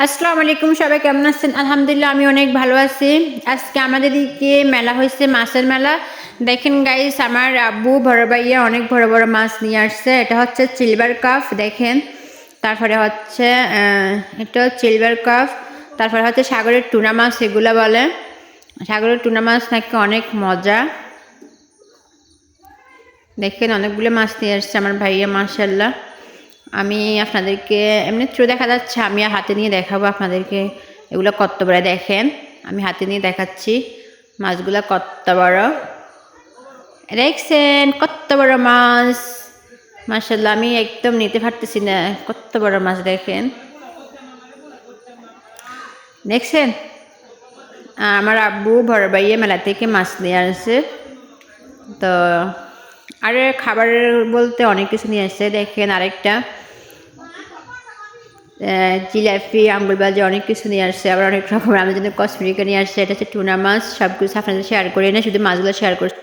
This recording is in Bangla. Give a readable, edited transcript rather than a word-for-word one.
আসসালামু আলাইকুম, সবাই কেমন আছেন? আলহামদুলিল্লাহ আমি অনেক ভালো আছি। আজকে আমাদের এদিকে মেলা হয়েছে, মাছের মেলা। দেখেন গাইস, আমার আব্বু বড় ভাইয়া অনেক বড় বড় মাছ নিয়ে আসছে। এটা হচ্ছে সিলভার কাপ, দেখেন। তারপরে হচ্ছে এটা সিলভার কাপ। তারপরে হচ্ছে সাগরের টুনা মাছ, এগুলো বলে। সাগরের টুনা মাছ নাকি অনেক মজা। দেখেন অনেকগুলো মাছ নিয়ে আসছে আমার ভাইয়া, মাশাআল্লাহ। আমি আপনাদেরকে এমনি থ্রু দেখা যাচ্ছে, আমি হাতে নিয়ে দেখাবো আপনাদেরকে এগুলো কত বড়। দেখেন আমি হাতে নিয়ে দেখাচ্ছি মাছগুলো কত বড়। দেখছেন কত বড় মাছ, মাশাআল্লাহ। আমি একদম নিতে পারতেছি না, কত বড় মাছ দেখেন। দেখছেন আমার আব্বু বড় ভাইয়া মেলা থেকে মাছ নিয়ে আসছে। তো আর খাবার বলতে অনেক কিছু নিয়ে আসছে। দেখেন আরেকটা জিলাপি, আঙ্গুর বাজে, অনেক কিছু নিয়ে আসছে। আবার অনেক রকমের আমাদের জন্য কসমেটিক নিয়ে আসছে। এটা হচ্ছে টুনা মাছ। সব কিছু আপনাদের শেয়ার করে না, শুধু মাছগুলো শেয়ার করছি।